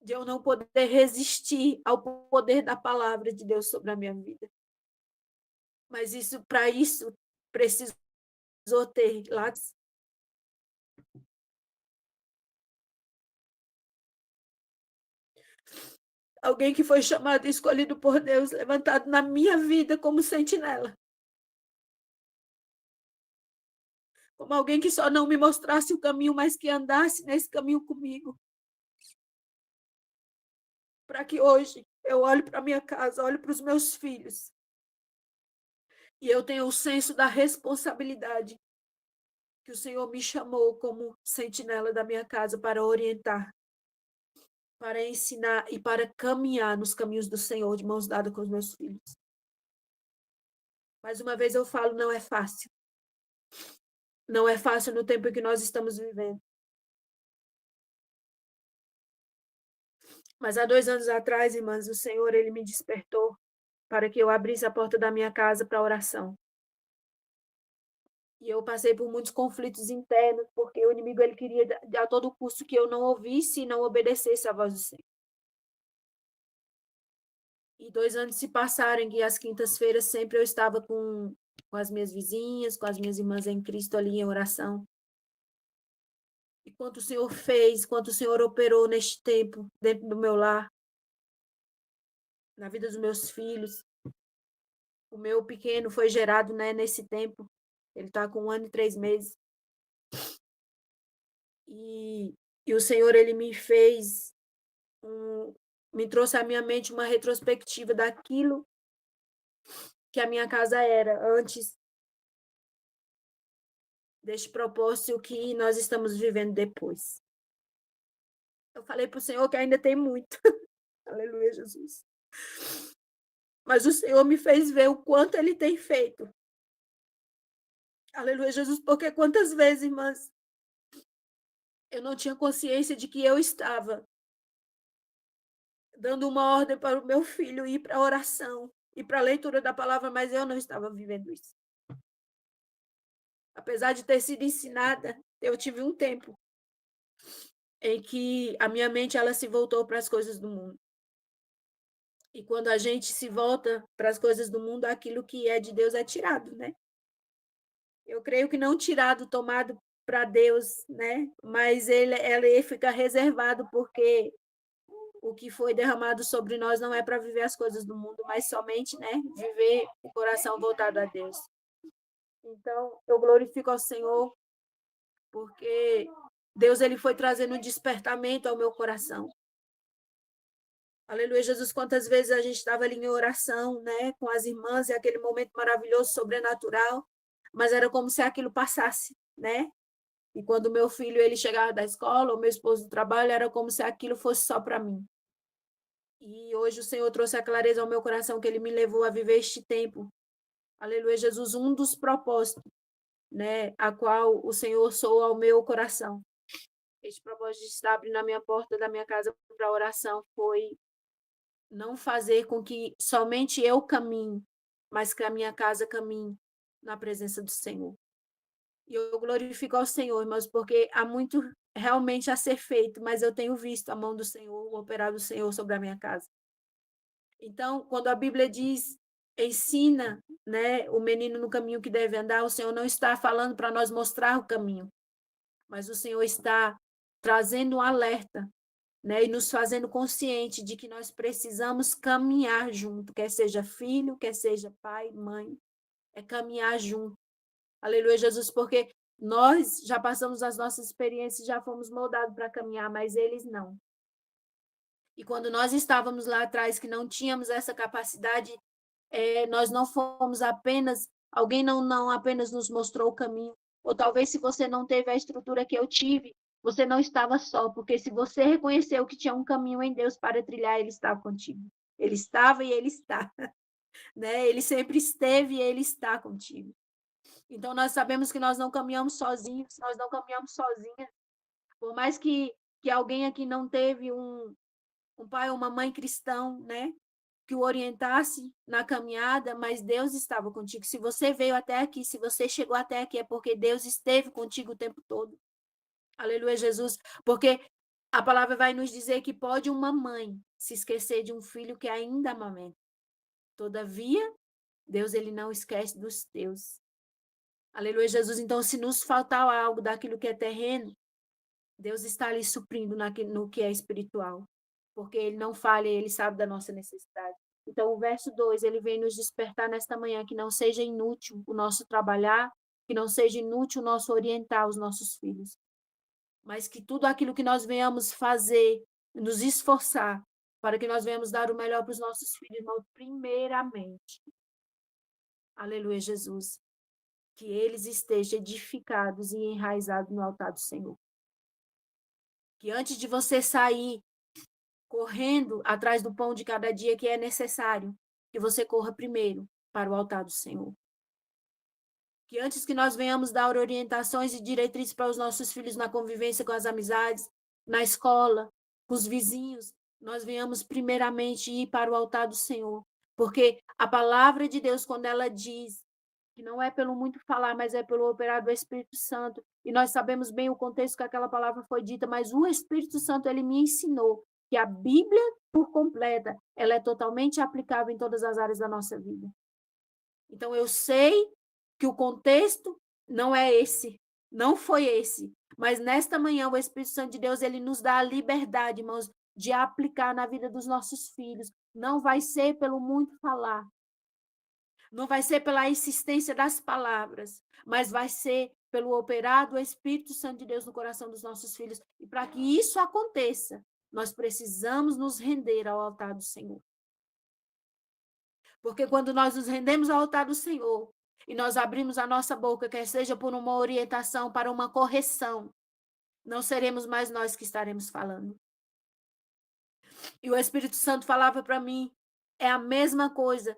de eu não poder resistir ao poder da palavra de Deus sobre a minha vida. Mas para isso, precisou ter lá alguém que foi chamado e escolhido por Deus, levantado na minha vida como sentinela. Como alguém que só não me mostrasse o caminho, mas que andasse nesse caminho comigo. Para que hoje eu olhe para minha casa, olhe para os meus filhos, e eu tenha o senso da responsabilidade que o Senhor me chamou como sentinela da minha casa para orientar, para ensinar e para caminhar nos caminhos do Senhor de mãos dadas com os meus filhos. Mais uma vez eu falo, não é fácil. Não é fácil no tempo em que nós estamos vivendo. Mas há 2 anos atrás, irmãs, o Senhor, ele me despertou para que eu abrisse a porta da minha casa para oração. E eu passei por muitos conflitos internos, porque o inimigo ele queria a todo custo que eu não ouvisse e não obedecesse à voz do Senhor. E 2 anos se passaram, e às quintas-feiras sempre eu estava com as minhas vizinhas, com as minhas irmãs em Cristo ali em oração. E quanto o Senhor fez, quanto o Senhor operou neste tempo, dentro do meu lar, na vida dos meus filhos. O meu pequeno foi gerado, né, nesse tempo. Ele está com 1 ano e 3 meses. E o Senhor, ele me trouxe à minha mente uma retrospectiva daquilo que a minha casa era antes deste propósito que nós estamos vivendo depois. Eu falei para o Senhor que ainda tem muito. Aleluia, Jesus. Mas o Senhor me fez ver o quanto ele tem feito. Aleluia, Jesus, porque quantas vezes, irmãs, eu não tinha consciência de que eu estava dando uma ordem para o meu filho ir para a oração e para a leitura da palavra, mas eu não estava vivendo isso. Apesar de ter sido ensinada, eu tive um tempo em que a minha mente ela se voltou para as coisas do mundo. E quando a gente se volta para as coisas do mundo, aquilo que é de Deus é tirado, né? Eu creio que não tirado, tomado para Deus, né? Mas ele fica reservado porque o que foi derramado sobre nós não é para viver as coisas do mundo, mas somente, né, viver o coração voltado a Deus. Então, eu glorifico ao Senhor, porque Deus ele foi trazendo um despertamento ao meu coração. Aleluia, Jesus, quantas vezes a gente estava ali em oração, né, com as irmãs, e aquele momento maravilhoso, sobrenatural, mas era como se aquilo passasse, né? E quando meu filho ele chegava da escola, ou meu esposo do trabalho, era como se aquilo fosse só para mim. E hoje o Senhor trouxe a clareza ao meu coração que ele me levou a viver este tempo. Aleluia, Jesus, um dos propósitos, né, a qual o Senhor soou ao meu coração. Este propósito de estar abrindo a minha porta da minha casa para oração foi não fazer com que somente eu caminhe, mas que a minha casa caminhe na presença do Senhor. E eu glorifico ao Senhor, irmãos, porque há muito realmente a ser feito, mas eu tenho visto a mão do Senhor, o operar do Senhor sobre a minha casa. Então, quando a Bíblia diz, ensina, né, o menino no caminho que deve andar, o Senhor não está falando para nós mostrar o caminho, mas o Senhor está trazendo um alerta, né, e nos fazendo consciente de que nós precisamos caminhar junto, quer seja filho, quer seja pai, mãe, é caminhar junto. Aleluia, Jesus, porque nós já passamos as nossas experiências, já fomos moldados para caminhar, mas eles não. E quando nós estávamos lá atrás, que não tínhamos essa capacidade, nós não fomos apenas, alguém não apenas nos mostrou o caminho, ou talvez se você não teve a estrutura que eu tive, você não estava só, porque se você reconheceu que tinha um caminho em Deus para trilhar, ele estava contigo. Ele estava e ele está, né? Ele sempre esteve e ele está contigo. Então nós sabemos que nós não caminhamos sozinhos, nós não caminhamos sozinhas. Por mais que alguém aqui não teve um pai ou uma mãe cristão, né? que o orientasse na caminhada, mas Deus estava contigo. Se você veio até aqui, se você chegou até aqui, é porque Deus esteve contigo o tempo todo. Aleluia, Jesus. Porque a palavra vai nos dizer que pode uma mãe se esquecer de um filho que ainda amamenta. Todavia, Deus ele não esquece dos teus. Aleluia, Jesus. Então, se nos faltar algo daquilo que é terreno, Deus está ali suprindo no que é espiritual. Porque ele não falha, ele sabe da nossa necessidade. Então, o verso 2, ele vem nos despertar nesta manhã que não seja inútil o nosso trabalhar, que não seja inútil o nosso orientar os nossos filhos, mas que tudo aquilo que nós venhamos fazer, nos esforçar, para que nós venhamos dar o melhor para os nossos filhos, irmãos, primeiramente. Aleluia, Jesus. Que eles estejam edificados e enraizados no altar do Senhor. Que antes de você sair correndo atrás do pão de cada dia que é necessário, que você corra primeiro para o altar do Senhor. Que antes que nós venhamos dar orientações e diretrizes para os nossos filhos na convivência com as amizades, na escola, com os vizinhos, nós venhamos primeiramente ir para o altar do Senhor. Porque a palavra de Deus, quando ela diz que não é pelo muito falar, mas é pelo operar do Espírito Santo, e nós sabemos bem o contexto que aquela palavra foi dita, mas o Espírito Santo, ele me ensinou que a Bíblia, por completa, ela é totalmente aplicável em todas as áreas da nossa vida. Então, eu sei que o contexto não é esse, não foi esse, mas nesta manhã o Espírito Santo de Deus, ele nos dá a liberdade, irmãos, de aplicar na vida dos nossos filhos. Não vai ser pelo muito falar, não vai ser pela insistência das palavras, mas vai ser pelo operar do Espírito Santo de Deus no coração dos nossos filhos. E para que isso aconteça, nós precisamos nos render ao altar do Senhor. Porque quando nós nos rendemos ao altar do Senhor e nós abrimos a nossa boca, quer seja por uma orientação, para uma correção, não seremos mais nós que estaremos falando. E o Espírito Santo falava para mim, é a mesma coisa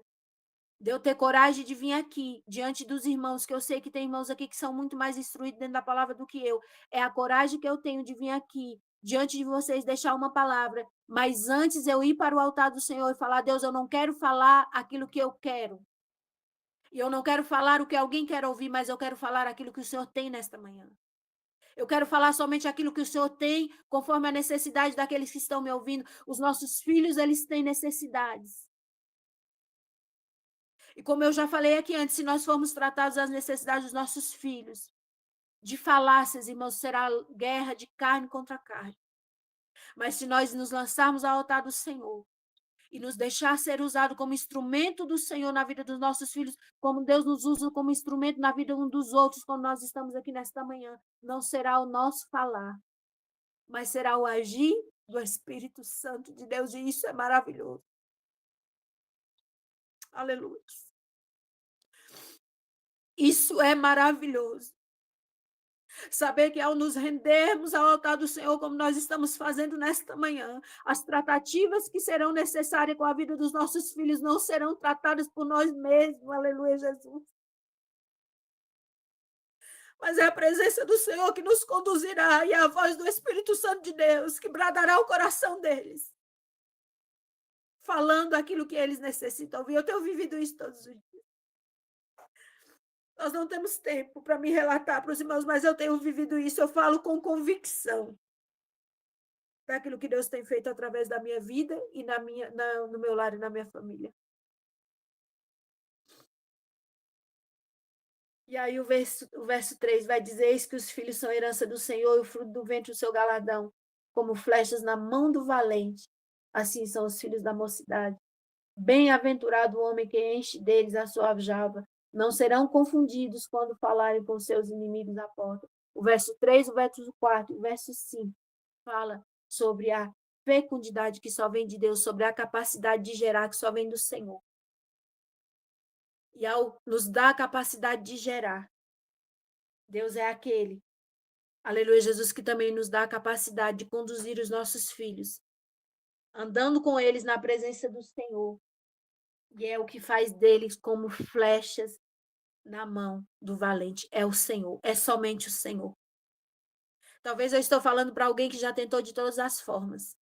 de eu ter coragem de vir aqui, diante dos irmãos, que eu sei que tem irmãos aqui que são muito mais instruídos dentro da palavra do que eu. É a coragem que eu tenho de vir aqui, diante de vocês, deixar uma palavra. Mas antes eu ir para o altar do Senhor e falar, Deus, eu não quero falar aquilo que eu quero. E eu não quero falar o que alguém quer ouvir, mas eu quero falar aquilo que o Senhor tem nesta manhã. Eu quero falar somente aquilo que o Senhor tem, conforme a necessidade daqueles que estão me ouvindo. Os nossos filhos, eles têm necessidades. E como eu já falei aqui antes, se nós formos tratados das necessidades dos nossos filhos, de falácias, irmãos, será guerra de carne contra carne. Mas se nós nos lançarmos ao altar do Senhor e nos deixar ser usado como instrumento do Senhor na vida dos nossos filhos, como Deus nos usa como instrumento na vida um dos outros, quando nós estamos aqui nesta manhã, não será o nosso falar, mas será o agir do Espírito Santo de Deus, e isso é maravilhoso. Aleluia. Isso é maravilhoso. Saber que ao nos rendermos ao altar do Senhor, como nós estamos fazendo nesta manhã, as tratativas que serão necessárias com a vida dos nossos filhos não serão tratadas por nós mesmos, aleluia, Jesus. Mas é a presença do Senhor que nos conduzirá, e é a voz do Espírito Santo de Deus que bradará o coração deles, falando aquilo que eles necessitam ouvir. Eu tenho vivido isso todos os dias. Nós não temos tempo para me relatar para os irmãos, mas eu tenho vivido isso, eu falo com convicção daquilo que Deus tem feito através da minha vida e no meu lar e na minha família. E aí o verso 3 vai dizer: eis que os filhos são herança do Senhor, e o fruto do ventre o seu galardão, como flechas na mão do valente. Assim são os filhos da mocidade. Bem-aventurado o homem que enche deles a sua aljava. Não serão confundidos quando falarem com seus inimigos à porta. O verso 3, o verso 4, o verso 5 fala sobre a fecundidade que só vem de Deus, sobre a capacidade de gerar que só vem do Senhor. E ao nos dar a capacidade de gerar, Deus é aquele, aleluia, Jesus, que também nos dá a capacidade de conduzir os nossos filhos, andando com eles na presença do Senhor. E é o que faz deles como flechas na mão do valente. É o Senhor, é somente o Senhor. Talvez eu estou falando para alguém que já tentou de todas as formas,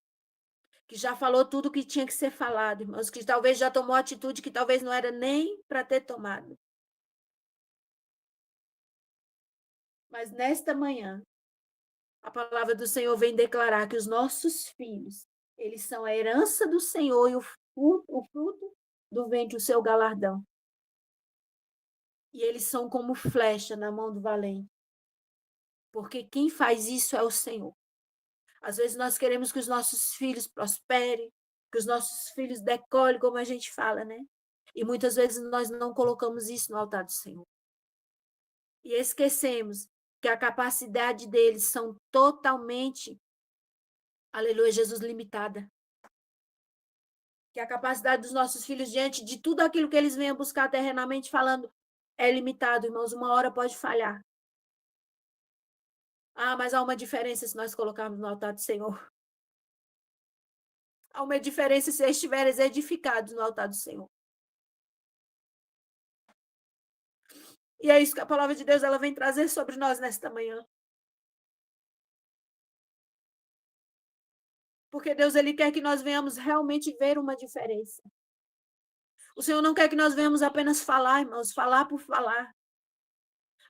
que já falou tudo o que tinha que ser falado, irmãos, que talvez já tomou atitude que talvez não era nem para ter tomado. Mas nesta manhã, a palavra do Senhor vem declarar que os nossos filhos, eles são a herança do Senhor e o fruto do ventre, o seu galardão. E eles são como flecha na mão do valente. Porque quem faz isso é o Senhor. Às vezes nós queremos que os nossos filhos prosperem, que os nossos filhos decolhem, como a gente fala, né? E muitas vezes nós não colocamos isso no altar do Senhor. E esquecemos que a capacidade deles são totalmente, aleluia, Jesus, limitada. Que a capacidade dos nossos filhos diante de tudo aquilo que eles venham buscar terrenamente falando é limitado, irmãos. Uma hora pode falhar. Ah, mas há uma diferença se nós colocarmos no altar do Senhor. Há uma diferença se estiveres edificados no altar do Senhor. E é isso que a palavra de Deus ela vem trazer sobre nós nesta manhã. Porque Deus ele quer que nós venhamos realmente ver uma diferença. O Senhor não quer que nós venhamos apenas falar, irmãos, falar por falar.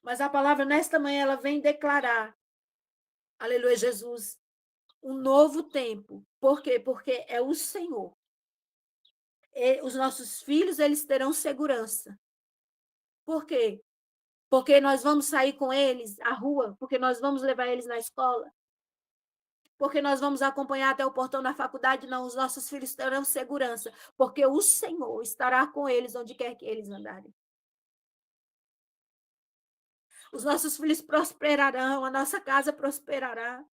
Mas a palavra nesta manhã ela vem declarar, aleluia, Jesus, um novo tempo. Por quê? Porque é o Senhor. E os nossos filhos eles terão segurança. Por quê? Porque nós vamos sair com eles à rua, porque nós vamos levar eles na escola, porque nós vamos acompanhar até o portão da faculdade, não, os nossos filhos terão segurança, porque o Senhor estará com eles onde quer que eles andarem. Os nossos filhos prosperarão, a nossa casa prosperará.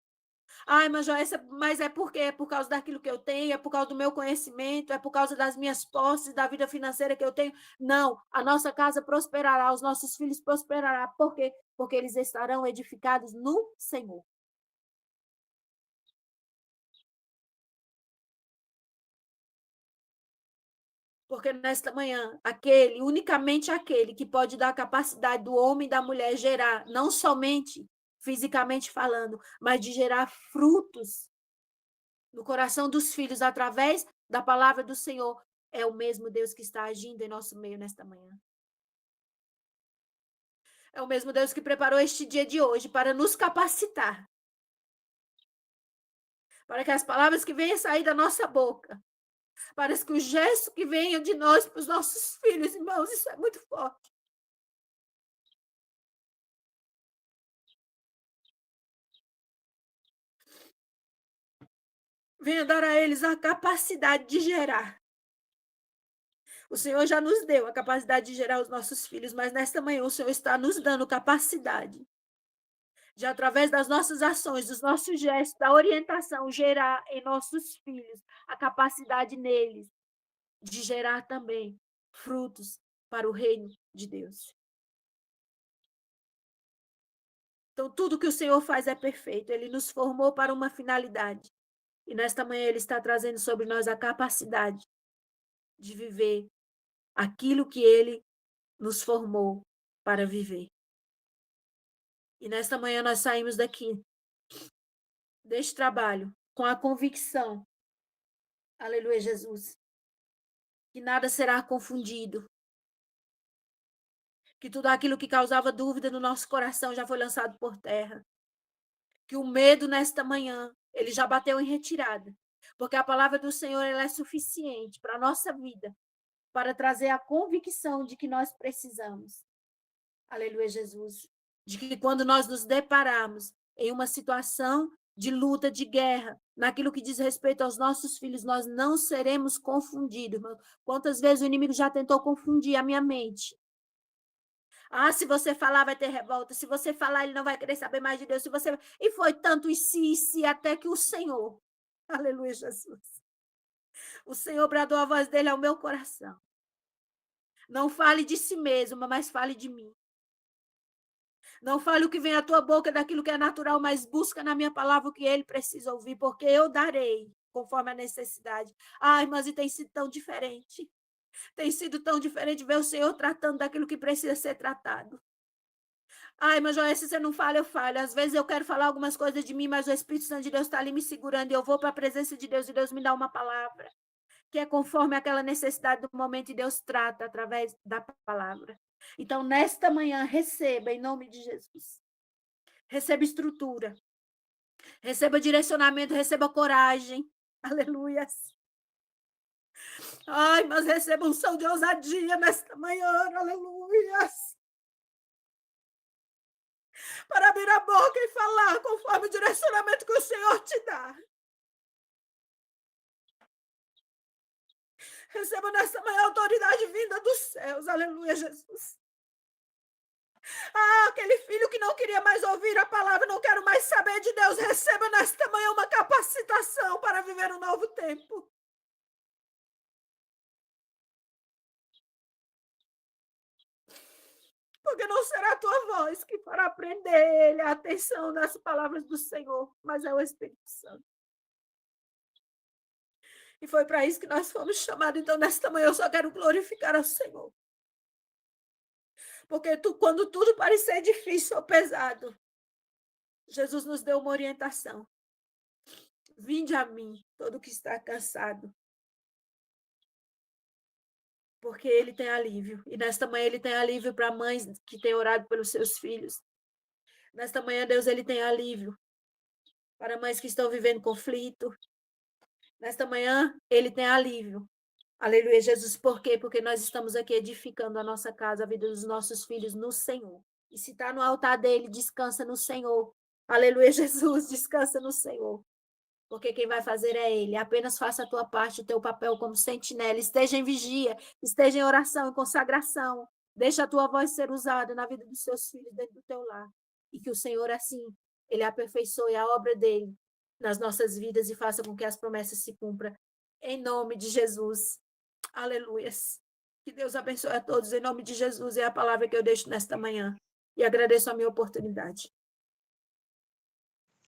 Ai, mas Joécia, mas é por quê? É por causa daquilo que eu tenho, é por causa do meu conhecimento, é por causa das minhas posses, da vida financeira que eu tenho. Não, a nossa casa prosperará, os nossos filhos prosperarão. Por quê? Porque eles estarão edificados no Senhor. Porque nesta manhã, unicamente aquele que pode dar a capacidade do homem e da mulher gerar, não somente fisicamente falando, mas de gerar frutos no coração dos filhos através da palavra do Senhor, é o mesmo Deus que está agindo em nosso meio nesta manhã. É o mesmo Deus que preparou este dia de hoje para nos capacitar. Para que as palavras que venham sair da nossa boca, para que o gesto que venha de nós para os nossos filhos, irmãos, isso é muito forte. Venha dar a eles a capacidade de gerar. O Senhor já nos deu a capacidade de gerar os nossos filhos, mas nesta manhã o Senhor está nos dando capacidade de, através das nossas ações, dos nossos gestos, da orientação, gerar em nossos filhos a capacidade neles de gerar também frutos para o reino de Deus. Então, tudo que o Senhor faz é perfeito. Ele nos formou para uma finalidade. E nesta manhã ele está trazendo sobre nós a capacidade de viver aquilo que ele nos formou para viver. E nesta manhã nós saímos daqui, deste trabalho, com a convicção, aleluia, Jesus, que nada será confundido, que tudo aquilo que causava dúvida no nosso coração já foi lançado por terra, que o medo nesta manhã, ele já bateu em retirada, porque a palavra do Senhor ela é suficiente para a nossa vida, para trazer a convicção de que nós precisamos. Aleluia, Jesus. De que quando nós nos depararmos em uma situação de luta, de guerra, naquilo que diz respeito aos nossos filhos, nós não seremos confundidos, irmão. Quantas vezes o inimigo já tentou confundir a minha mente? Ah, se você falar, vai ter revolta. Se você falar, ele não vai querer saber mais de Deus. Se você... E foi tanto e se, até que o Senhor, aleluia, Jesus. O Senhor bradou a voz dele ao meu coração. Não fale de si mesmo, mas fale de mim. Não fale o que vem à tua boca daquilo que é natural, mas busca na minha palavra o que ele precisa ouvir, porque eu darei conforme a necessidade. Ai, mas e tem sido tão diferente. Tem sido tão diferente ver o Senhor tratando daquilo que precisa ser tratado. Ai, mas Joé, se você não fala, eu falo. Às vezes eu quero falar algumas coisas de mim, mas o Espírito Santo de Deus está ali me segurando e eu vou para a presença de Deus e Deus me dá uma palavra que é conforme aquela necessidade do momento e Deus trata através da palavra. Então, nesta manhã, receba em nome de Jesus. Receba estrutura. Receba direcionamento, receba coragem. Aleluias. Ai, mas receba unção de ousadia nesta manhã. Aleluias. Para abrir a boca e falar conforme o direcionamento que o Senhor te dá. Receba nesta manhã a autoridade vinda dos céus. Aleluia, Jesus. Ah, aquele filho que não queria mais ouvir a palavra, não quero mais saber de Deus. Receba nesta manhã uma capacitação para viver um novo tempo. Porque não será a tua voz que fará prender ele a atenção nas palavras do Senhor, mas é o Espírito Santo. E foi para isso que nós fomos chamados. Então, nesta manhã, eu só quero glorificar ao Senhor. Porque quando tudo parecer difícil ou pesado, Jesus nos deu uma orientação. Vinde a mim, todo que está cansado. Porque ele tem alívio. E nesta manhã ele tem alívio para mães que têm orado pelos seus filhos. Nesta manhã, Deus, ele tem alívio para mães que estão vivendo conflito. Nesta manhã, ele tem alívio. Aleluia, Jesus. Por quê? Porque nós estamos aqui edificando a nossa casa, a vida dos nossos filhos no Senhor. E se está no altar dele, descansa no Senhor. Aleluia, Jesus, descansa no Senhor. Porque quem vai fazer é ele. Apenas faça a tua parte, o teu papel como sentinela. Esteja em vigia, esteja em oração, em consagração. Deixa a tua voz ser usada na vida dos seus filhos dentro do teu lar. E que o Senhor, assim, ele aperfeiçoe a obra dele nas nossas vidas e faça com que as promessas se cumpram. Em nome de Jesus. Aleluias. Que Deus abençoe a todos em nome de Jesus. É a palavra que eu deixo nesta manhã. E agradeço a minha oportunidade.